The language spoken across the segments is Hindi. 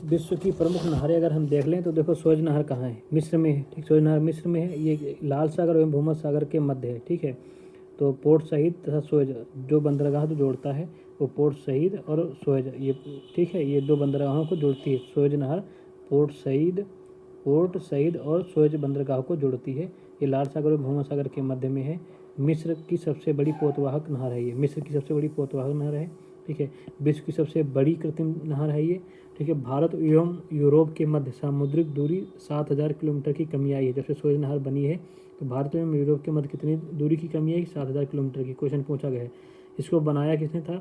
विश्व की प्रमुख नहरें अगर हम देख लें तो देखो स्वेज नहर कहाँ है, मिस्र में है। ठीक, स्वेज नहर मिस्र में है। ये लाल सागर एवं भूमध्य सागर के मध्य है। ठीक है, तो पोर्ट सईद तथा स्वेज जो बंदरगाह जो जोड़ता है वो पोर्ट सईद और स्वेज, ये ठीक है, ये दो बंदरगाहों को जोड़ती है। स्वेज नहर पोर्ट सईद और स्वेज बंदरगाह को जोड़ती है। ये लाल सागर और भूमध्य सागर के मध्य में है। मिस्र की सबसे बड़ी पोतवाहक नहर है ये, मिस्र की सबसे बड़ी पोतवाहक नहर है। ठीक है, विश्व की सबसे बड़ी कृत्रिम नहर है ये। ठीक है, भारत एवं यूरोप के मध्य सामुद्रिक दूरी 7,000 किलोमीटर की कमी आई है। जब से स्वेज नहर बनी है तो भारत एवं यूरोप के मध्य कितनी दूरी की कमी आई? 7,000 किलोमीटर की। क्वेश्चन पूछा गया है। इसको बनाया किसने था?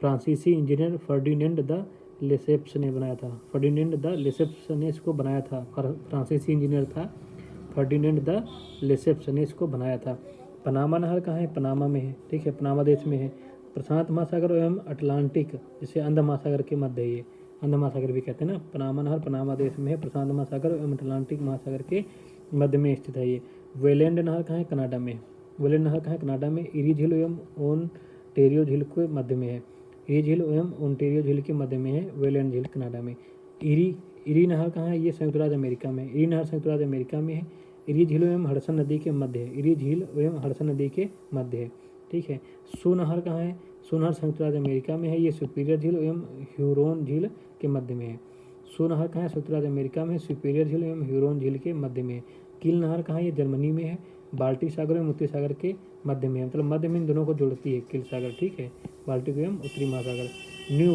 फ्रांसीसी इंजीनियर फर्डिनेंड द लेसेप्स ने बनाया था। फर्डिनेंड द लेसेप्स ने इसको बनाया था। फ्रांसीसी इंजीनियर था फर्डिनेंड द लेसेप्स ने इसको बनाया था। पनामा नहर कहाँ है? पनामा में है। ठीक है, पनामा देश में है। प्रशांत महासागर एवं अटलांटिक, जिसे अंध महासागर के मध्य है ये, अंध महासागर भी कहते हैं ना। पनामा नहर पनामा देश में है। प्रशांत महासागर एवं अटलांटिक महासागर के मध्य में स्थित है ये। वेलेंड नहर कहाँ है? कनाडा में। वेलेंड नहर कहाँ है? कनाडा में। इरी झील एवं ओनटेरियो झील के मध्य में है। इरी झील एवं ओनटेरियो झील के मध्य में है वेलेंड झील कनाडा में। इरी नहर कहाँ है? ये संयुक्त राज्य अमेरिका में। इरी नहर संयुक्त राज्य अमेरिका में है। इरी झील एवं हडसन नदी के मध्य है। इरी झील एवं हडसन नदी के मध्य है। ठीक है, सू नहर कहाँ है? सू नहर संयुक्त राज्य अमेरिका में है। ये सुपीरियर झील एवं ह्यूरोन झील के मध्य में है। सू नहर कहाँ है? संयुक्त राज्य अमेरिका में। सुपीरियर झील एवं ह्यूरोन झील के मध्य में है। किल नहर कहाँ है? ये जर्मनी में है। बाल्टिक सागर एवं उत्तरी सागर के मध्य में है, मतलब मध्य में इन दोनों को जोड़ती है किल सागर। ठीक है, बाल्टिक एवं उत्तरी महासागर। न्यू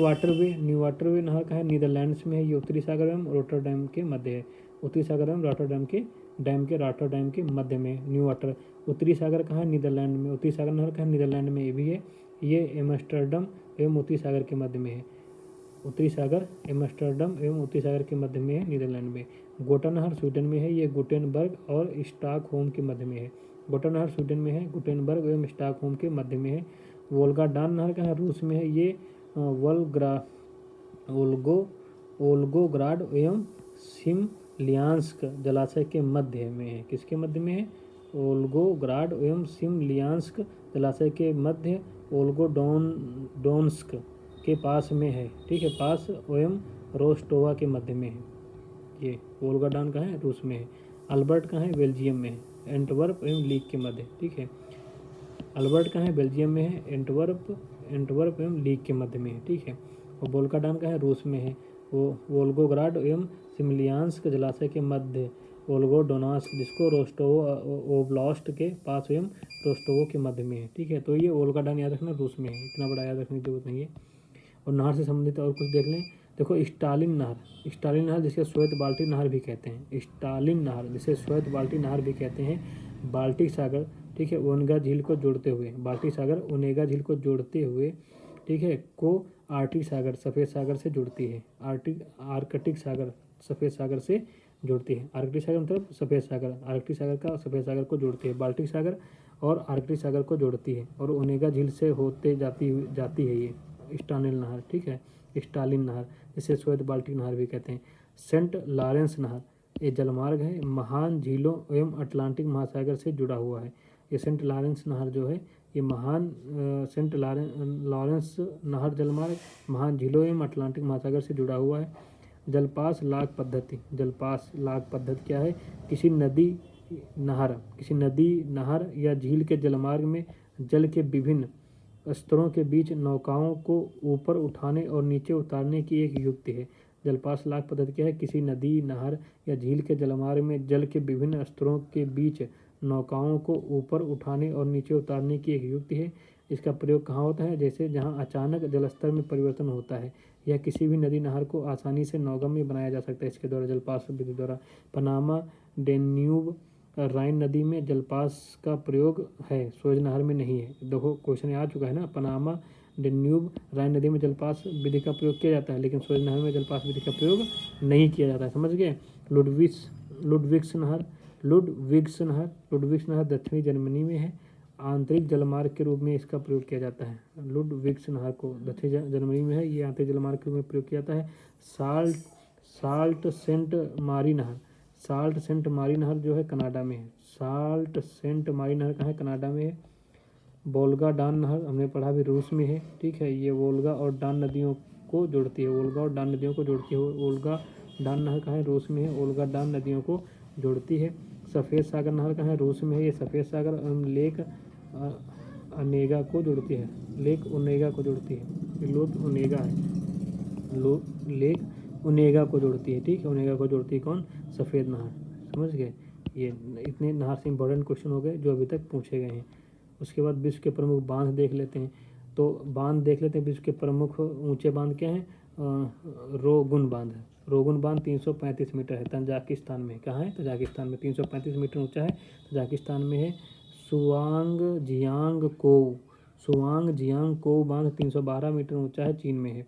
वाटरवे नहर कहाँ है? नीदरलैंड्स में है। ये उत्तरी सागर एवं रोटरडैम के मध्य है। उत्तरी सागर एवं रोटरडैम के मध्य में न्यू वाटर। उत्तरी सागर कहाँ है? नीदरलैंड में। उत्तरी सागर नहर कहाँ है? नीदरलैंड में ये भी है। ये एम्स्टर्डम एवं उत्तरी सागर के मध्य में है। उत्तरी सागर एम्स्टर्डम एवं उत्तरी सागर के मध्य में है, नीदरलैंड में। गोटा नहर स्वीडन में है। ये गुटेनबर्ग और स्टॉकहोम के मध्य में है। गोटा नहर स्वीडन में है, गुटेनबर्ग एवं स्टॉकहोम के मध्य में है। वोल्गा डान नहर कहाँ है? रूस में है। ये वोल्गोग्राड एवं सिमलियांस्क जलाशय के मध्य में है। किसके मध्य में है? वोल्गोग्राड एवं सिमलियांस्क जलाशय के मध्य वोल्गोडोन्स्क के पास में है। ठीक है, पास एवं रोस्टोवा के मध्य में है। ये वोल्गाडान कहाँ है? रूस में है। अल्बर्ट कहाँ है? बेल्जियम में है। एंटवर्प एवं लीग के मध्य। ठीक है, अल्बर्ट कहाँ है? बेल्जियम में है। एंटवर्प एवं लीग के मध्य में है। ठीक है, और वोल्गाडान कहाँ है? रूस में है। वो वोल्गोग्राड एवं सिमलियांस्क जलाशय के मध्य वोल्गोडोनास्क, जिसको रोस्टोवो ओब्लास्ट के पास एवं रोस्टोवो के मध्य में है। ठीक है, तो ये वोल्गाडान याद रखना, रूस में है। इतना बड़ा याद रखने की जरूरत नहीं है। और नहर से संबंधित और कुछ देख लें। देखो स्टालिन नहर जिसे श्वेत बाल्टी नहर भी कहते हैं। स्टालिन नहर जिसे श्वेत बाल्टी नहर भी कहते हैं, बाल्टिक सागर, ठीक है, ओनेगा झील को जोड़ते हुए, बाल्टिक सागर ओनेगा झील को जोड़ते हुए, ठीक है, को आर्कटिक सागर सफ़ेद सागर से जुड़ती है। आर्कटिक सागर सफ़ेद सागर से जुड़ती है। आर्कटिक सागर मतलब सफ़ेद सागर, आर्कटिक सागर का सफ़ेद सागर को जोड़ती है। बाल्टिक सागर और आर्कटिक सागर को जोड़ती है और ओनेगा झील से होते जाती है ये स्टालिन नहर। ठीक है, स्टालिन नहर जिसे श्वेत बाल्टिक नहर भी कहते हैं। सेंट लॉरेंस नहर ये जलमार्ग है, महान झीलों एवं अटलांटिक महासागर से जुड़ा हुआ है। ये सेंट लॉरेंस नहर जो है ये महान सेंट लॉरेंस नहर जलमार्ग महान झीलों एवं अटलांटिक महासागर से जुड़ा हुआ है। जलपास लाग पद्धति क्या है? किसी नदी नहर या झील के जलमार्ग में जल के विभिन्न स्तरों के बीच नौकाओं को ऊपर उठाने और नीचे उतारने की एक युक्ति है। जलपास लाग पद्धति क्या है? किसी नदी, नहर या झील के जलमार्ग में जल के विभिन्न स्तरों के बीच नौकाओं को ऊपर उठाने और नीचे उतारने की एक युक्ति है। इसका प्रयोग कहाँ होता है? जैसे जहाँ अचानक जलस्तर में परिवर्तन होता है या किसी भी नदी नहर को आसानी से नौगम्य बनाया जा सकता है इसके द्वारा, जलपास विधि द्वारा। पनामा, डेन्यूब, राइन नदी में जलपास का प्रयोग है, स्वेज नहर में नहीं है। देखो क्वेश्चन आ चुका है ना, पनामा, डेन्यूब, राइन नदी में जलपास विधि का प्रयोग किया जाता है लेकिन स्वेज नहर में जलपास विधि का प्रयोग नहीं किया जाता है। समझ गए? लुडविग्स नहर दक्षिणी जर्मनी में है। आंतरिक जलमार्ग के रूप में इसका प्रयोग किया जाता है। लुडविग्स नहर को दक्षिणी जर्मनी में है, ये आंतरिक जलमार्ग के रूप में प्रयोग किया जाता है। साल्ट सेंट मारी नहर जो है कनाडा में है। साल्ट सेंट मारी नहर कहाँ है? कनाडा में है। वोल्गा डान नहर हमने पढ़ा भी, रूस में है। ठीक है, ये वोल्गा और डान नदियों को जोड़ती है, वोल्गा और डान नदियों को जोड़ती है। वोल्गा डान नहर कहाँ है? रूस में है। वोल्गा डान नदियों को जोड़ती है। सफ़ेद सागर नहर कहाँ है? रूस में है। ये सफ़ेद सागर लेक ओनेगा को जोड़ती है, लेक ओनेगा को जोड़ती है। ये लेक ओनेगा है, लेक ओनेगा को जोड़ती है, ठीक है। ओनेगा को जोड़ती है कौन? सफ़ेद नहर, समझ गए। ये इतने नहर से इंपॉर्टेंट क्वेश्चन हो गए जो अभी तक पूछे गए हैं। उसके बाद विश्व के प्रमुख बांध देख लेते हैं। तो बांध देख लेते हैं। विश्व के प्रमुख ऊंचे बांध क्या हैं? रोगुन बांध। रोगुन बांध 335 मीटर है, तजाकिस्तान में। कहाँ है? तजाकिस्तान में 335 मीटर ऊंचा है, तजाकिस्तान में है। सुवांग जियांग कोउ बांध 312 मीटर ऊंचा है, चीन में है।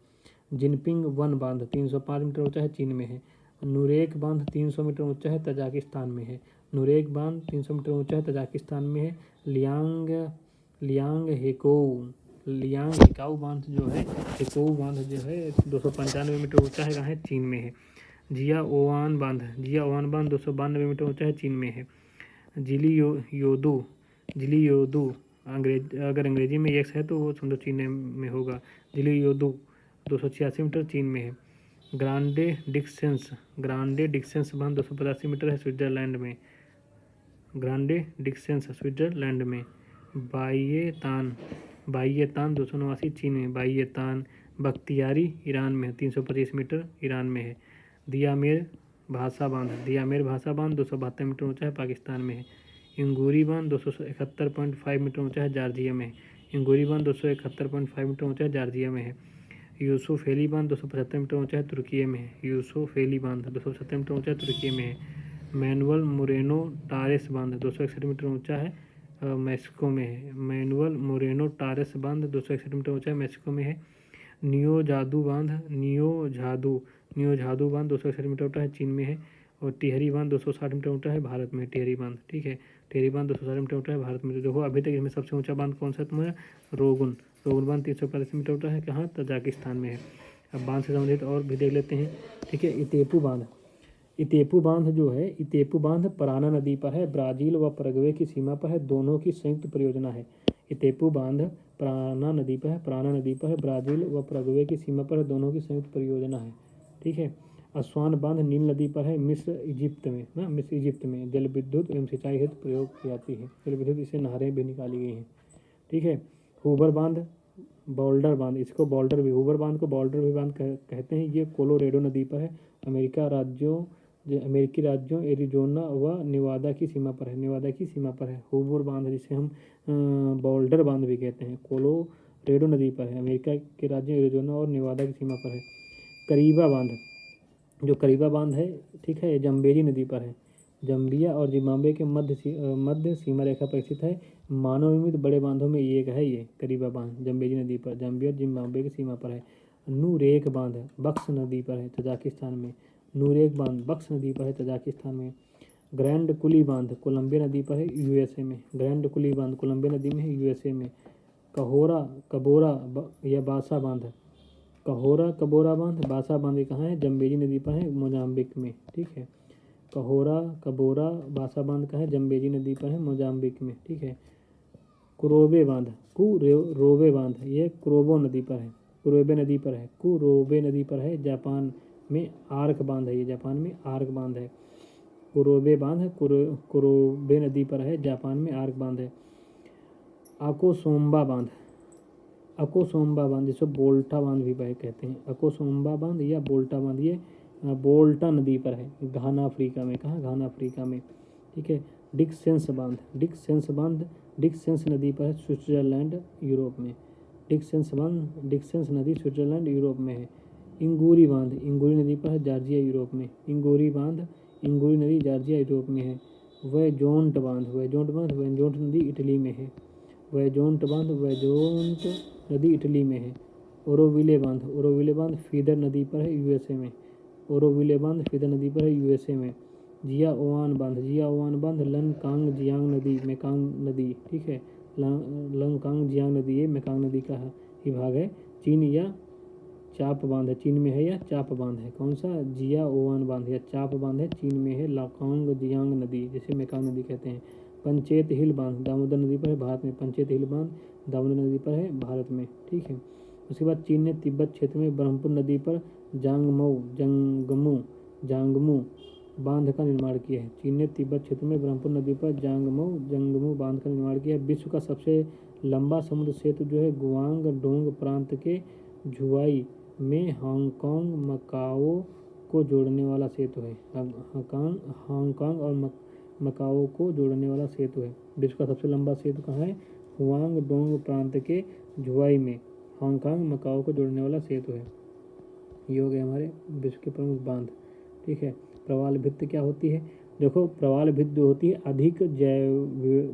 जिनपिंग वन बांध 305 मीटर ऊंचा है, चीन में है। नुरेक बांध 300 मीटर ऊंचा है, तजाकिस्तान में है। नुरेक बांध 300 मीटर ऊंचा है, तजाकिस्तान में है। लियांग हेकाऊ बांध जो है, हेकाऊ बांध जो है 295 मीटर ऊंचा है, कहाँ है? चीन में है। जियाओआन बांध 292 मीटर ऊंचा है, चीन में है। जिलियोदू अगर अंग्रेजी में एक्स है तो वो समझो चीन में होगा। जिलियोदू 286 मीटर, चीन में है। ग्रांडे डिक्सेंस बांध 285 मीटर है, स्विट्जरलैंड में। ग्रांडे डिक्सेंस स्विट्जरलैंड में। बाइयेतान 289, चीन में। बाइयेतान बख्तियारी ईरान में है, 325 मीटर, ईरान में है। दियामेर भाषा बांध 272 मीटर ऊंचा है, पाकिस्तान में है। इंगूरी बांध 271.5 मीटर ऊंचा है, जॉर्जिया में है। इंगूरी बांध 271.5 मीटर ऊंचा है, जॉर्जिया में है। यूसुफेली बांध 275 मीटर ऊंचा है, तुर्की में है। यूसुफेली बांध 275 मीटर ऊंचा है, तुर्की में है। मैनुअल मोरेनो टारेस बांध 261 मीटर ऊंचा है, मैक्सिको में है। मैनुअल मोरेनो टारेस बांध 261 मीटर ऊंचा है, मैक्सिको में है। नियो झादू बांध 261 मीटर ऊंचा है, चीन में है। और टिहरी बांध 260 मीटर ऊंचा है, भारत में। टिहरी बांध, ठीक है। टिहरी बांध 260 मीटर ऊंचा है, भारत में। तो देखो अभी तक इसमें सबसे ऊंचा बांध कौन सा है तुम्हारा? रोगुन बांध 345 मीटर ऊंचा है, कहाँ? तजाकिस्तान में है। अब बांध से संबंधित और भी देख लेते हैं, ठीक है। इतेपू बांध जो है, इतेपू बांध पराना नदी पर है, ब्राज़ील व पैराग्वे की सीमा पर है, दोनों की संयुक्त परियोजना है। इतेपू बांध पराना नदी पर है, ब्राज़ील व पैराग्वे की सीमा पर है, दोनों की संयुक्त परियोजना है, ठीक है। अस्वान बांध नील नदी पर है, मिस्र इजिप्ट में जल विद्युत एवं सिंचाई हेतु प्रयोग की जाती है। जल विद्युत इससे नहरें भी निकाली गई हैं, ठीक है। हूबर बांध बोल्डर बांध, इसको बॉल्डर भी, हूबर बांध को बॉल्डर भी बांध कहते हैं। ये कोलोरेडो नदी पर है, अमेरिकी राज्यों एरिजोना व नेवादा की सीमा पर है। हूबर बांध जिसे हम बोल्डर बांध भी कहते हैं, कोलोरेडो नदी पर है, अमेरिका के राज्यों एरिजोना और नेवादा की सीमा पर है। करीबा बांध है, ठीक है, जम्बेजी नदी पर है, जम्बिया और जिम्बाब्वे के मध्य सीमा रेखा पर स्थित है। मानव निर्मित बड़े बांधों में एक है ये करीबा बांध, जम्बेजी नदी पर, जम्बिया और जिम्बाब्वे की सीमा पर है। नूरेक बांध बक्स नदी पर है, तजाकिस्तान में। नूरेक बांध बक्स नदी पर है, तजाकिस्तान में। ग्रैंड कुली बांध कोलंबिया नदी पर है, यूएसए में। ग्रैंड कुली बांध कोलंबिया नदी में है, यूएसए में। कबोरा बांध बासा बांध कहाँ है? जम्बेजी नदी पर है, मोजाम्बिक में, ठीक है। कबोरा बासा बांध कहाँ है? जम्बेजी नदी पर है, मोजाम्बिक में, ठीक है। कुरोबे बांध ये कुरोबे नदी पर है, जापान में। आर्क बांध है, ये जापान में आर्क बांध है। कुरोबे नदी पर है, जापान में आर्क बांध है। अकोसोम्बा बांध जिसको बोल्टा बांध भी कहते हैं, अकोसोम्बा बांध या बोल्टा बांध, ये बोल्टा नदी पर है, घाना अफ्रीका में। कहाँ? घाना अफ्रीका में, ठीक है। डिक्सेंस नदी पर है, स्विट्जरलैंड यूरोप में। डिक्सेंस नदी स्विट्जरलैंड यूरोप में है। इंगूरी नदी पर है, जॉर्जिया यूरोप में। इंगूरी नदी जॉर्जिया यूरोप में है। वेजोंट नदी इटली में है। वेजोंट नदी इटली में है। ओरोविले बांध फीदर नदी पर है, यूएसए में। जियाओआन बांध लनकांग जियांग नदी, मेकांग नदी, ठीक है। लंकांग जियांग नदी ये मेकांग नदी का ही भाग है। चीन या चाप बांध है, चीन में है या चाप बांध है, कौन सा? जियाओआन बांध या चाप बांध है, चीन में है। लाकांग जियांग नदी जिसे मेकांग नदी कहते हैं। पंचेत हिल बांध दामोदर नदी पर है, भारत में। पंचेत हिल बांध दामोदर नदी पर है, भारत में, ठीक है। उसके बाद चीन ने तिब्बत क्षेत्र में ब्रह्मपुत्र नदी पर जांगमू बांध का निर्माण किया है। चीन ने तिब्बत क्षेत्र में ब्रह्मपुत्र नदी पर जांगमू बांध का निर्माण किया है। विश्व का सबसे लंबा समुद्र सेतु जो है गुआंग डोंग प्रांत के झुआई में हांगकांग मकाओ को जोड़ने वाला सेतु है। हांगकांग और मकाओ को जोड़ने वाला सेतु है। विश्व का सबसे लंबा सेतु कहाँ है? हुआंग डोंग प्रांत के झुआई में हांगकांग मकाओ को जोड़ने वाला सेतु है। ये हो गए हमारे विश्व के प्रमुख बांध। ठीक है, प्रवाल भित्ति क्या होती है? देखो, प्रवाल भित्ति जो होती है अधिक जैव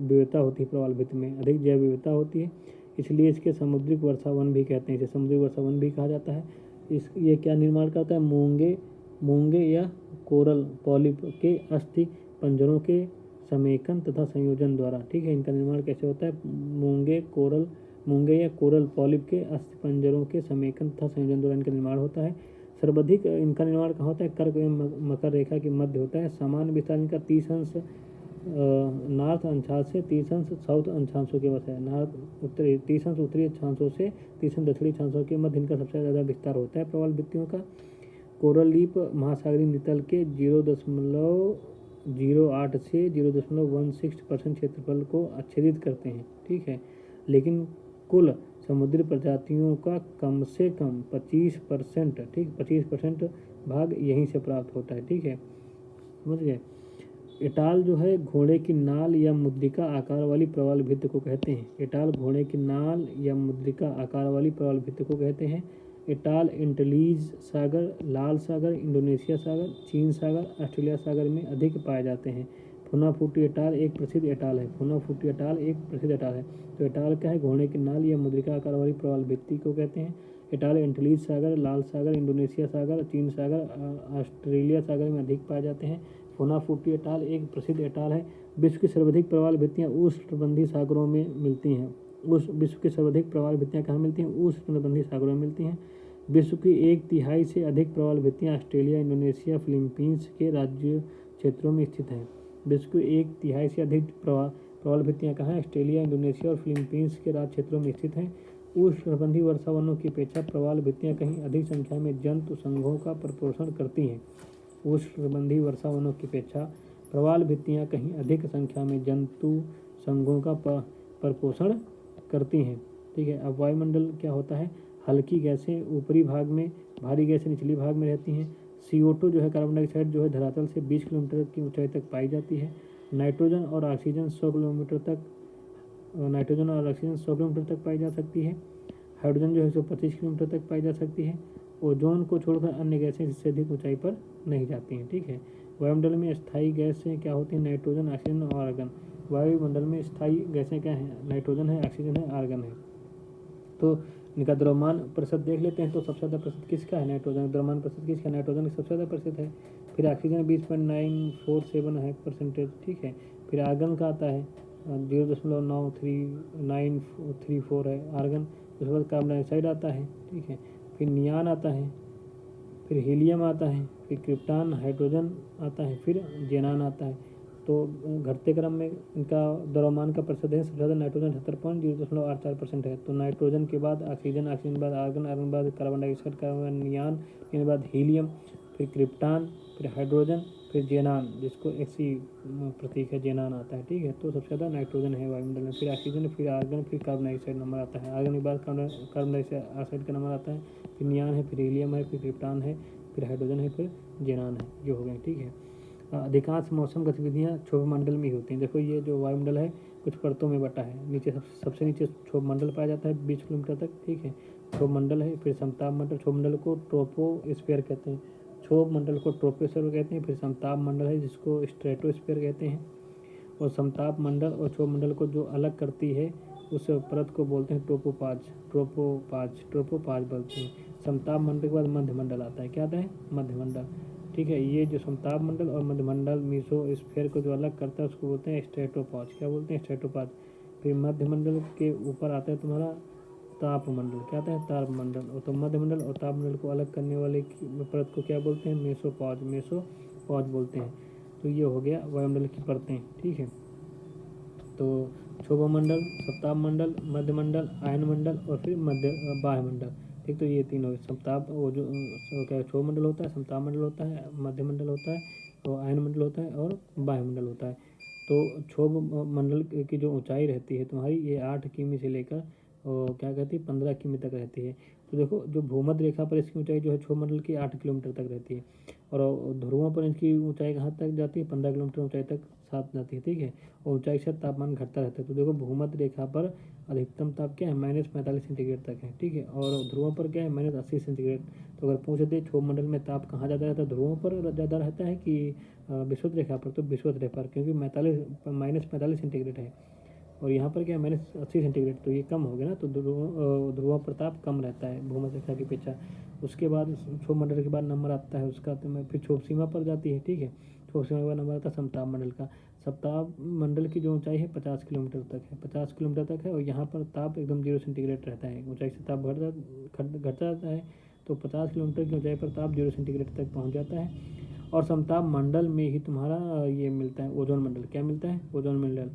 विविधता होती है। प्रवाल भित्ति में अधिक जैव विविधता होती है, इसलिए इसके समुद्रिक वर्षावन भी कहते हैं। इसे समुद्री वर्षावन भी कहा जाता है। ये क्या निर्माण करता है? मूंगे या कोरल पॉलिप के अस्थि पंजरों के समेकन तथा संयोजन द्वारा। ठीक है, इनका निर्माण कैसे होता है? मूंगे या कोरल पॉलिप के अस्थि पंजरों के समेकन तथा संयोजन द्वारा इनका निर्माण होता है। सर्वाधिक इनका निर्माण कहाँ होता है? कर्क एवं मकर रेखा के मध्य होता है। सामान्य विस्तार इनका 30 अंश नॉर्थ अक्षांश से 30 अंश साउथ अक्षांशों के बस है। नॉर्थ उत्तरी 30 अंश उत्तरी अक्षांशों से 30 अंश दक्षिणी अक्षांशों के मध्य इनका सबसे ज़्यादा विस्तार होता है प्रवाल भित्तियों का। कोरल लीप महासागरीय नितल के 0.08 से 0.16% क्षेत्रफल को आच्छादित करते हैं। ठीक है, लेकिन कुल समुद्री प्रजातियों का कम से कम 25%, ठीक 25% भाग यहीं से प्राप्त होता है। ठीक है, समझ गए। एटाल जो है घोड़े की नाल या मुद्रिका आकार वाली प्रवाल भित्ति को कहते हैं। एटाल घोड़े की नाल या मुद्रिका आकार वाली प्रवाल भित्ति को कहते हैं। एटाल एंटीलीज सागर, लाल सागर, इंडोनेशिया सागर, चीन सागर, ऑस्ट्रेलिया सागर में अधिक पाए जाते हैं। फुनाफुटी एटाल एक प्रसिद्ध एटाल है। फुनाफुटी एटाल एक प्रसिद्ध एटाल है। तो एटाल क्या है? घोड़े की नाल या मुद्रिका आकार वाली प्रवाल भित्ति को कहते हैं। एटाल एंटीलीज सागर, लाल सागर, इंडोनेशिया सागर, चीन सागर, ऑस्ट्रेलिया सागर में अधिक पाए जाते हैं। फुनाफुटी एटाल एक प्रसिद्ध एटाल है। विश्व की सर्वाधिक प्रवाल भित्तियाँ उष्णकटिबंधीय सागरों में मिलती हैं। विश्व की सर्वाधिक प्रवाल भित्तियाँ कहाँ मिलती हैं? उष्णकटिबंधीय सागरों में मिलती हैं। विश्व की 1/3 से अधिक प्रवाल भित्तियाँ ऑस्ट्रेलिया, इंडोनेशिया, फिलीपींस के राज्य क्षेत्रों में स्थित हैं। विश्व की 1/3 से अधिक प्रवाल भित्तियाँ कहाँ हैं? ऑस्ट्रेलिया, इंडोनेशिया और फिलीपींस के राज्य क्षेत्रों में स्थित हैं। उष्णकटिबंधीय वर्षावनों की अपेक्षा प्रवाल भित्तियाँ कहीं अधिक संख्या में जंतु संघों का प्रतिपोषण करती हैं। उष्णकटिबंधीय वर्षावनों की अपेक्षा प्रवाल भित्तियाँ कहीं अधिक संख्या में जंतु संघों का प्रतिपोषण करती हैं। ठीक है, अब वायुमंडल क्या होता है? हल्की गैसें ऊपरी भाग में, भारी गैसें निचली भाग में रहती हैं। CO2 जो है कार्बन डाइऑक्साइड जो है धरातल से 20 किलोमीटर की ऊंचाई तक पाई जाती है। नाइट्रोजन और ऑक्सीजन 100 किलोमीटर तक पाई जा सकती है। हाइड्रोजन जो है 125 किलोमीटर तक पाई जा सकती है। ओजोन को छोड़कर अन्य गैसें इससे अधिक ऊंचाई पर नहीं जाती हैं। ठीक है, वायुमंडल में स्थायी गैसें क्या होती हैं? नाइट्रोजन, ऑक्सीजन और आर्गन। वायुमंडल में स्थायी गैसें क्या हैं? नाइट्रोजन है, ऑक्सीजन है, आर्गन है। तो इनका द्रव्यमान प्रतिशत देख लेते हैं। तो सबसे ज़्यादा प्रतिशत किसका है? नाइट्रोजन। द्रव्यमान प्रतिशत किसका? नाइट्रोजन का सबसे ज़्यादा प्रतिशत है। फिर ऑक्सीजन 20.947 है परसेंटेज। ठीक है, फिर आर्गन का आता है 0.934 है आर्गन। उसके बाद कार्बन डाइऑक्साइड आता है। ठीक है, फिर नियान आता है, फिर हीलियम आता है, फिर क्रिप्टॉन, हाइड्रोजन आता है, फिर जेनान आता है। तो घटते क्रम में इनका द्रव्यमान का प्रतिशत है सबसे ज़्यादा नाइट्रोजन 78.084% है। तो नाइट्रोजन के बाद ऑक्सीजन, ऑक्सीजन के बाद आर्गन, आर्गन के बाद कार्बन डाइऑक्साइड, कार्बन के बाद नियान, के बाद हीलियम, फिर क्रिप्टॉन, फिर हाइड्रोजन, फिर जेनान, जिसको एक्सी प्रतीक है जेनान आता है। ठीक है, तो सबसे ज़्यादा नाइट्रोजन है वायुमंडल में, फिर ऑक्सीजन, फिर आर्गन, फिर कार्बन डाइऑक्साइड नंबर आता है। आर्गन के बाद कार्बन डाइऑक्साइड का नंबर आता है, फिर नियान है, फिर हीलियम है, फिर क्रिप्टॉन है, फिर हाइड्रोजन है, फिर जेनान है, जो हो गए। ठीक है, अधिकांश मौसम गतिविधियाँ क्षोभ मंडल में ही होती हैं। देखो, ये जो वायुमंडल है कुछ परतों में बटा है। नीचे सबसे नीचे क्षोभ मंडल पाया जाता है 20 किलोमीटर तक। ठीक है, क्षोभ मंडल है, फिर समताप मंडल। क्षोभ मंडल को ट्रोपोस्फीयर कहते हैं। क्षोभ मंडल को ट्रोपोस्फीयर कहते हैं। फिर समताप मंडल है जिसको स्ट्रेटोस्फीयर कहते हैं। और समताप मंडल और क्षोभ मंडल को जो अलग करती है उस परत को बोलते हैं ट्रोपोपाज बोलते हैं। समताप मंडल के बाद मध्यमंडल आता है। क्या आता है? मध्यमंडल। ठीक है, ये जो समताप मंडल और मध्यमंडल मीसोस्फीयर को जो अलग करता है उसको बोलते हैं स्ट्रेटोपाज। क्या बोलते हैं? स्ट्रेटोपाज। फिर मध्यमंडल के ऊपर आता है तुम्हारा तापमंडल। क्या आता है? तापमंडल। तो मध्यमंडल और तापमंडल को अलग करने वाले परत को क्या बोलते हैं? मेसोपॉज बोलते हैं। तो ये हो गया वायुमंडल की परतें। ठीक है, तो क्षोभमंडल, सप्ताह मंडल, मध्य मंडल, आयन मंडल और फिर बाह्य मंडल। ठीक, तो ये तीन हो गए। सप्ताह वो जो क्या क्षोभ मंडल होता है, सप्ताह मंडल होता है, मध्य मंडल होता है, तो आयन मंडल होता है और बाह्य मंडल होता है। तो क्षोभ मंडल की जो ऊंचाई रहती है तुम्हारी, ये 8 किमी से लेकर क्या कहती है 15 किमी तक रहती है। तो देखो जो भूमध्य रेखा पर इसकी ऊंचाई जो है क्षोभ मंडल की 8 किलोमीटर तक रहती है, और ध्रुवों पर इसकी ऊंचाई कहाँ तक जाती है, 15 किलोमीटर ऊंचाई तक साथ जाती है। ठीक है, और ऊंचाई से तापमान घटता रहता है। तो देखो भूमध्य रेखा पर अधिकतम ताप क्या है, -45 सेंटीग्रेड तक है। ठीक है, और ध्रुवों पर क्या है, -80 सेंटीग्रेड। तो अगर पूछ दे क्षोभ मंडल में ताप कहाँ ज़्यादा रहता है, ध्रुवों पर ज़्यादा रहता है कि विषुवत रेखा पर, तो विषुवत रेखा पर, क्योंकि -45 सेंटीग्रेड है, और यहाँ पर क्या है -80 सेंटीग्रेड, तो ये कम हो गया ना। तो ध्रुवों पर ताप कम रहता है भूमध्य रेखा की अपेक्षा। उसके बाद क्षोभ मंडल के बाद नंबर आता है उसका, तो मैं फिर क्षोभ सीमा पर जाती है। ठीक है, क्षोभ सीमा के बाद नंबर आता है समताप मंडल का। सप्ताह मंडल की जो ऊंचाई है 50 किलोमीटर तक है, 50 किलोमीटर तक है, और यहाँ पर ताप एकदम 0 सेंटीग्रेड रहता है। ऊंचाई से ताप घट जाता है, तो 50 किलोमीटर की ऊंचाई पर ताप 0 सेंटीग्रेड तक पहुँच जाता है। और समताप मंडल में ही तुम्हारा ये मिलता है ओजोन मंडल। क्या मिलता है, ओजोन मंडल।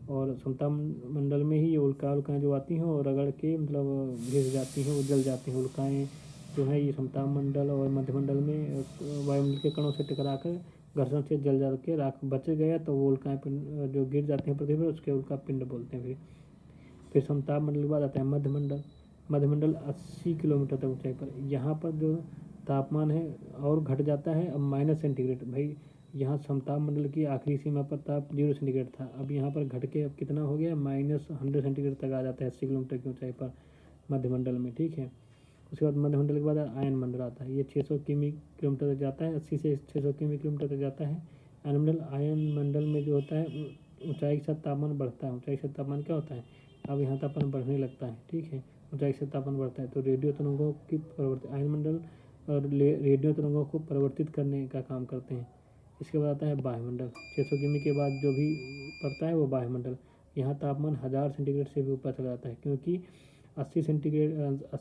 और समताप मंडल में ही ये उल्काएं जो आती हैं और रगड़ के मतलब घिस जाती हैं, उजल जाती हैं उल्काएँ जो है। ये समताप मंडल और मध्य मंडल में वायुमंडल के कणों से टकरा कर घर्षण से जल जा के राख बच गया, तो वो उल्काएं जो गिर जाती हैं पृथ्वी पर, उसके उल्का पिंड बोलते हैं। फिर समताप मंडल के बाद आता है मध्य मंडल। मध्य मंडल 80 किलोमीटर तक ऊंचाई पर, यहाँ पर जो तापमान है और घट जाता है अब -सेंटीग्रेड। भाई यहाँ समताप मंडल की आखिरी सीमा पर ताप 0 सेंटीग्रेड था, अब यहाँ पर घट के अब कितना हो गया, -100 सेंटीग्रेड तक आ जाता है 80 किलोमीटर की ऊंचाई पर मध्य मंडल में। ठीक है, उसके बाद मध्य मंडल के बाद आयन मंडल आता है। ये 600 किलोमीटर तक जाता है, 80 से 600 किलोमीटर तक जाता है आयन मंडल में जो होता है ऊंचाई के साथ तापमान बढ़ता है। ऊंचाई के साथ तापमान क्या होता है, अब यहाँ तापमान बढ़ने लगता है। ठीक है, ऊंचाई से तापमान बढ़ता है, तो रेडियो तरंगों की आयन मंडल और रेडियो तरंगों को परिवर्तित करने का काम करते हैं। इसके बाद आता है वायुमंडल। 600 किमी के बाद जो भी पड़ता है वो वायुमंडल। यहाँ तापमान 1000 सेंटीग्रेड से भी ऊपर चला जाता है, क्योंकि 80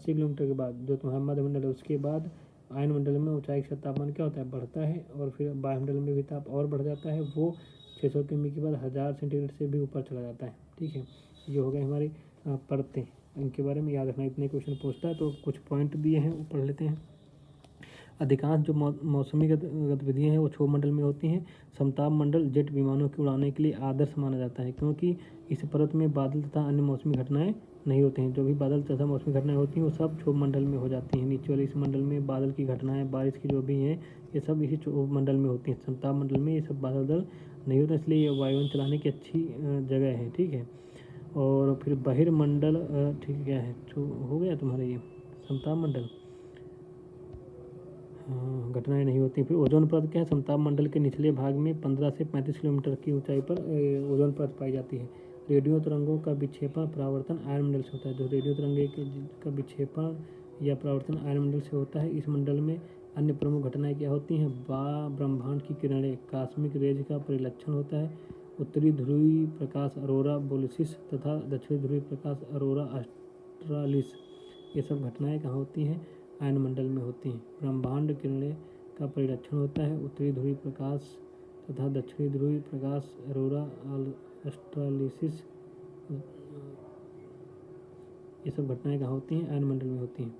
किलोमीटर के बाद जो तुम्हारा मध्य मंडल है, उसके बाद आयन मंडल में ऊंचाई का तापमान क्या होता है, बढ़ता है, और फिर वायुमंडल में भी ताप और बढ़ जाता है। वो 600 किमी के बाद 1000 सेंटीग्रेड से भी ऊपर चला जाता है। ठीक है, ये हो गए हमारी परतें, इनके बारे में याद रखना। इतने क्वेश्चन पूछता है, तो कुछ पॉइंट दिए हैं वो पढ़ लेते हैं। अधिकांश जो मौसमी गतिविधियाँ हैं वो क्षोभ मंडल में होती हैं। समताप मंडल जेट विमानों की उड़ाने के लिए आदर्श माना जाता है, क्योंकि इस परत में बादल तथा अन्य मौसमी घटनाएं नहीं होती हैं। जो भी बादल तथा मौसमी घटनाएं होती हैं वो सब क्षोभ मंडल में हो जाती हैं। नीचे वाले इस मंडल में बादल की घटनाएं, बारिश की जो भी हैं, ये सब इसी क्षोभ मंडल में होती हैं। समताप मंडल में ये सब बादल नहीं होते, इसलिए ये वायुयान चलाने की अच्छी जगह है। ठीक है, और फिर बहिर्मंडल, ठीक क्या है, हो गया तुम्हारा ये समताप मंडल, घटनाएं नहीं होती। फिर ओजोन परत क्या है, समताप मंडल के निचले भाग में 15 से 35 किलोमीटर की ऊंचाई पर ओजोन परत पाई जाती है। रेडियो तरंगों का विक्षेपण परावर्तन आयन मंडल से होता है। जो रेडियो तरंगे का विक्षेपण या परावर्तन आयन मंडल से होता है। इस मंडल में अन्य प्रमुख घटनाएं क्या होती हैं, ब्रह्मांड की किरणें, कॉस्मिक रेज का परिलक्षण होता है। उत्तरी ध्रुवीय प्रकाश अरोरा बोलिसिस तथा दक्षिणी ध्रुवीय प्रकाश अरोरा ऑस्ट्रालिस, ये सब घटनाएं कहाँ होती हैं, आयन मंडल में होती हैं। ब्रह्मांड किरणें का परिलक्षण होता है। उत्तरी ध्रुवीय प्रकाश तथा दक्षिणी ध्रुवीय प्रकाश अरोरा ऑस्ट्रालिसिस, ये सब घटनाएं कहाँ होती हैं, आयन मंडल में होती हैं।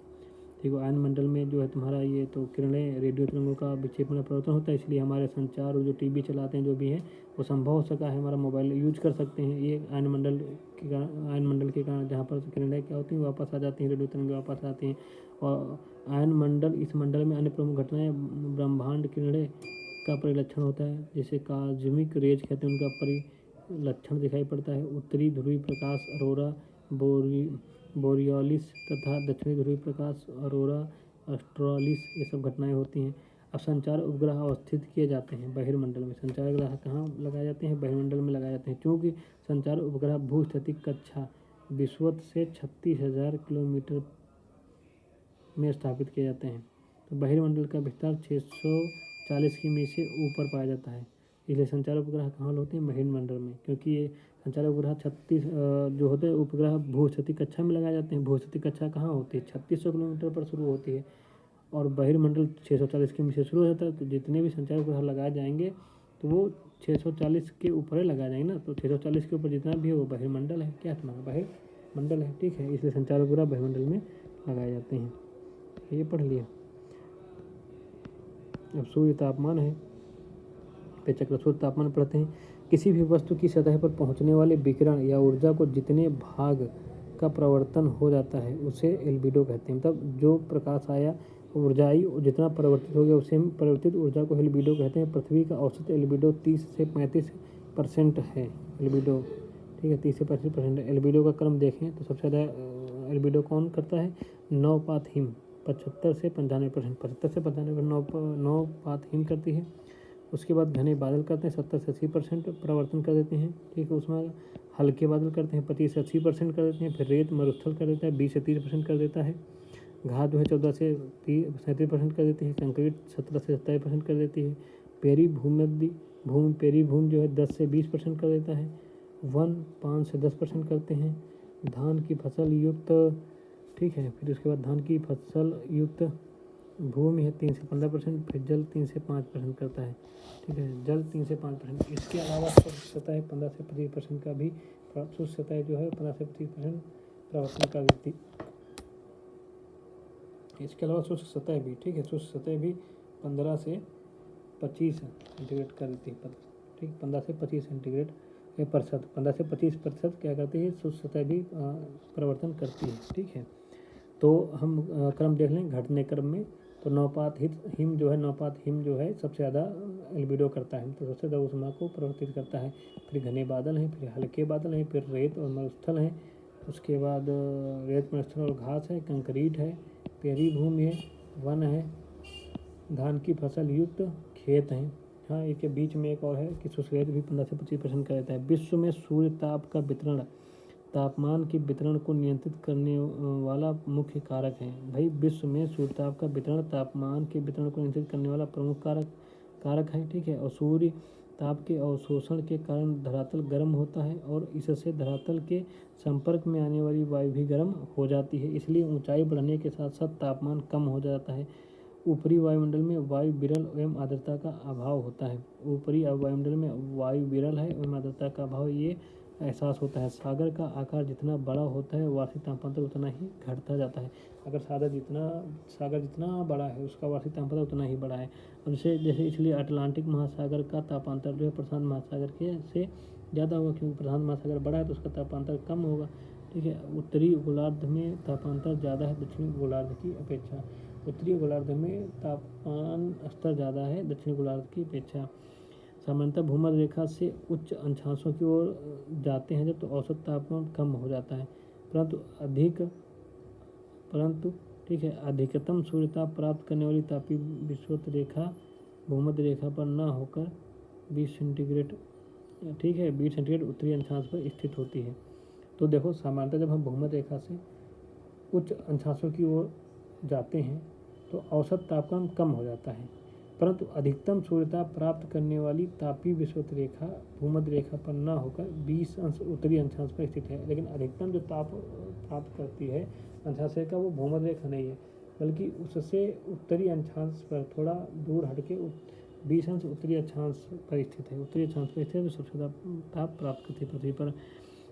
ठीक है, आयन मंडल में जो है तुम्हारा ये तो किरणें, रेडियो तरंगों का विक्षेपण परिवर्तन होता है, इसलिए हमारे संचार और जो टीवी चलाते हैं जो भी है वो संभव हो सका है, हमारा मोबाइल यूज कर सकते हैं। ये आयन मंडल के कारण जहाँ पर किरणें क्या होती हैं वापस आ जाती हैं, रेडियो तरंगें वापस आती हैं। और आयन मंडल, इस मंडल में अन्य प्रमुख घटनाएं ब्रह्मांड किरणें का परिलक्षण होता है, जिसे कॉस्मिक रेज कहते हैं, उनका परिलक्षण दिखाई पड़ता है। उत्तरी ध्रुवीय प्रकाश अरोरा बोरियोलिस तथा दक्षिणी ध्रुवीय प्रकाश अरोरा ऑस्ट्रालिस, ये सब घटनाएं होती हैं। अब संचार उपग्रह अवस्थित किए जाते हैं बहिर्मंडल में। संचार उपग्रह कहाँ लगाए जाते हैं, बहिर्मंडल में लगाए जाते हैं, क्योंकि संचार उपग्रह भूस्थितिक कक्षा विषुवत से 36,000 किलोमीटर में स्थापित किए जाते हैं। तो बहिर्मंडल का विस्तार 640 किमी से ऊपर पाया जाता है, इसलिए संचार उपग्रह कहाँ होते हैं, बहिर्मंडल में, क्योंकि ये संचार उपग्रह 36 जो होते हैं उपग्रह भूस्थितिक कक्षा में लगाए जाते हैं। भूस्थितिक कक्षा कहाँ होती है, 3600 किलोमीटर पर शुरू होती है, और बहिर्मंडल 640 किमी से शुरू हो जाता है। तो जितने भी संचार उपग्रह लगाए जाएंगे तो तो वो 640 के ऊपर ही लगा जाएंगे ना। तो 640 के ऊपर जितना भी है वो बहिर्मंडल है। क्या तुम्हारा बहिर्मंडल है, ठीक है। इसलिए संचार उपग्रह बहिर्मंडल में लगाए जाते हैं। ये पढ़ लिया। अब सूर्य तापमान है, पेचक सूर्य तापमान पढ़ते हैं। किसी भी वस्तु की सतह पर पहुंचने वाले विकिरण या ऊर्जा को जितने भाग का प्रवर्तन हो जाता है उसे एल्बिडो कहते हैं। मतलब जो प्रकाश आया ऊर्जाई जितना परिवर्तित हो गया उसे हम परिवर्तित ऊर्जा को एल्बिडो कहते हैं। पृथ्वी का औसत एल्बिडो 30 से 35% है। एल्बिडो, ठीक है, 30 से 35% है। एल्बिडो का क्रम देखें तो सबसे ज़्यादा एल्बिडो कौन करता है? नवपात हिम 75 से 95%, 75 से 95% नवपात हिम करती है। उसके बाद घने बादल करते हैं, 70 से 80% प्रवर्तन कर देते हैं, ठीक है। उसमें हल्के बादल करते हैं, 25 से 80% कर देते हैं। फिर रेत मरुस्थल कर देता है, 20 से 30% कर देता है। घास जो है 14 से 37% कर देती है। कंक्रीट 17 से 27% कर देती है। पेरी भूमि जो है 10 से 20% कर देता है। वन 5 से 10% करते हैं। धान की फसल युक्त, ठीक है। फिर उसके बाद धान की फसल युक्त भूमि है 3 से 15%। फिर जल 3 से 5% करता है, ठीक है। जल 3 से 5%। इसके अलावा शुष्क सतह 15 से 25% का भी, शुष्क सतह जो है 15 से 25% प्रवर्तन कर देती। इसके अलावा शुष्क सतह भी, ठीक है, शुष्क सतह भी 15 से 25 सेंटीग्रेड कर देती है, ठीक। 15 से 25 सेंटीग्रेड प्रतिशत, 15 से 25% क्या करती है? शुष्क सतह भी परिवर्तन करती है, ठीक है। तो हम क्रम देख लें घटने क्रम में। तो नवपात हिम जो है सबसे ज़्यादा एल्बिडो करता है, तो सबसे ज़्यादा ऊष्मा को प्रवर्तित करता है। फिर घने बादल हैं, फिर हल्के बादल हैं, फिर रेत और मरुस्थल हैं। उसके बाद रेत मरुस्थल और घास है, कंक्रीट है, पेरी भूमि है, वन है, धान की फसल युक्त खेत हैं। हाँ, इसके बीच में एक और है कि शुष्क रेत भी 15 से 25% कर देता है। विश्व में सूर्य ताप का वितरण तापमान के वितरण को नियंत्रित करने वाला मुख्य कारक है। भाई, विश्व में सूर्यताप का वितरण तापमान के वितरण को नियंत्रित करने वाला प्रमुख कारक है, ठीक है। और सूर्य ताप के अवशोषण के कारण धरातल गर्म होता है और इससे धरातल के संपर्क में आने वाली वायु भी गर्म हो जाती है। इसलिए ऊंचाई बढ़ने के साथ साथ तापमान कम हो जाता है। ऊपरी वायुमंडल में वायु विरल एवं आर्द्रता का अभाव होता है। ऊपरी वायुमंडल में वायु विरल है एवं आर्द्रता का अभाव ये एहसास होता है। सागर का आकार जितना बड़ा होता है वार्षिक तापमात्रा उतना ही घटता जाता है। अगर सागर जितना बड़ा है उसका वार्षिक तापमात्रा उतना ही बड़ा है। अब जैसे इसलिए अटलांटिक महासागर का तापांतर जो है प्रशांत महासागर के से ज़्यादा होगा, क्योंकि प्रशांत महासागर बड़ा है तो उसका तापांतर कम होगा, ठीक है। उत्तरी गोलार्ध में तापांतर ज़्यादा है दक्षिणी गोलार्ध की अपेक्षा। उत्तरी गोलार्ध में तापमान स्तर ज़्यादा है दक्षिणी गोलार्ध की अपेक्षा। सामान्यतः भूमध्य रेखा से उच्च अक्षांशों की ओर जाते हैं जब तो औसत तापमान कम हो जाता है, परंतु ठीक है, अधिकतम सूर्यताप प्राप्त करने वाली तापीय विषुवत रेखा भूमध्य रेखा पर न होकर 20 सेंटीग्रेड, ठीक है, 20 सेंटीग्रेड उत्तरी अक्षांश पर स्थित होती है। तो देखो, सामान्यतः जब हम भूमध्य रेखा से उच्च अक्षांशों की ओर जाते हैं तो औसत तापमान कम हो जाता है, परंतु अधिकतम सूर्यताप प्राप्त करने वाली तापीय विषुवत रेखा भूमध्य रेखा पर न होकर 20 अंश उत्तरी अक्षांश पर स्थित है। लेकिन अधिकतम जो ताप प्राप्त करती है अक्षांश रेखा वो भूमध्य रेखा नहीं है, बल्कि उससे उत्तरी अक्षांश पर थोड़ा दूर हटके 20 अंश उत्तरी अक्षांश पर स्थित है। उत्तरी अक्षांश पर स्थित है जो सबसे ज़्यादा ताप प्राप्त करती है पृथ्वी पर।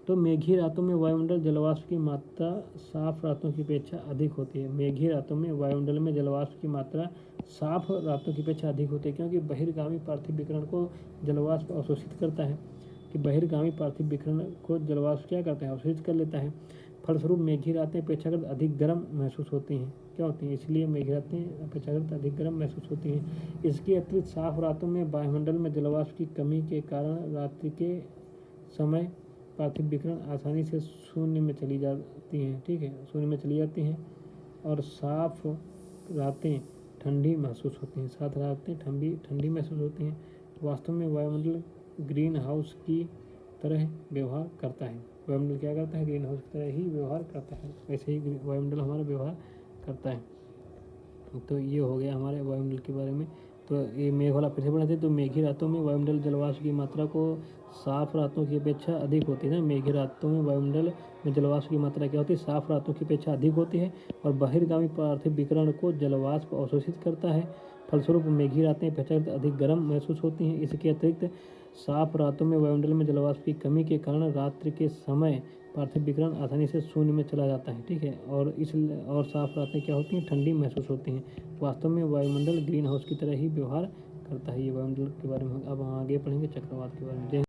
तो मेघी रातों में वायुमंडल जलवाष्प की मात्रा साफ रातों की अपेक्षा अधिक होती है। मेघी रातों में वायुमंडल में जलवाष्प की मात्रा साफ रातों की अपेक्षा अधिक होती है, क्योंकि बहिर्गामी पार्थिव विकिरण को जलवाष्प अवशोषित करता है। कि बहिर्गामी पार्थिव विकिरण को जलवाष्प क्या करता है? अवशोषित कर लेता है। फलस्वरूप मेघी रातें अपेक्षाकृत अधिक गर्म महसूस होती हैं। क्या होती हैं? इसलिए मेघी रातें अपेक्षाकृत अधिक गर्म महसूस होती हैं। इसके अतिरिक्त साफ रातों में वायुमंडल में जलवाष्प की कमी के कारण रात्रि के समय पार्थिव विकिरण आसानी से शून्य में चली जाती हैं, ठीक है, शून्य में चली जाती हैं और साफ रातें ठंडी महसूस होती हैं। साफ रातें ठंडी महसूस होती हैं। वास्तव में वायुमंडल ग्रीन हाउस की तरह व्यवहार करता है। वायुमंडल क्या करता है? ग्रीन हाउस की तरह ही व्यवहार करता है। वैसे ही वायुमंडल हमारा व्यवहार करता है। तो ये हो गया हमारे वायुमंडल के बारे में। तो ये मेघ वाला फिर से पढ़ते। तो मेघी रातों में वायुमंडल जलवाष्प की मात्रा को साफ रातों की अपेक्षा अधिक होती है ना। मेघी रातों में वायुमंडल में जलवाष्प की मात्रा क्या होती है? साफ रातों की अपेक्षा अधिक होती है और बहिर्गामी पार्थिव विकिरण को जलवाष्प अवशोषित करता है। फलस्वरूप मेघी रातें अपेक्षाकृत अधिक गर्म महसूस होती हैं। इसके अतिरिक्त साफ रातों में वायुमंडल में जलवाष्प की कमी के कारण रात्रि के समय पार्थिव विकिरण आसानी से शून्य में चला जाता है, ठीक है। और साफ रातें क्या होती हैं, ठंडी महसूस होती हैं। वास्तव में वायुमंडल ग्रीन हाउस की तरह ही व्यवहार करता है। ये वायुमंडल के बारे में अब हम आगे पढ़ेंगे चक्रवात के बारे में। जय हिंद।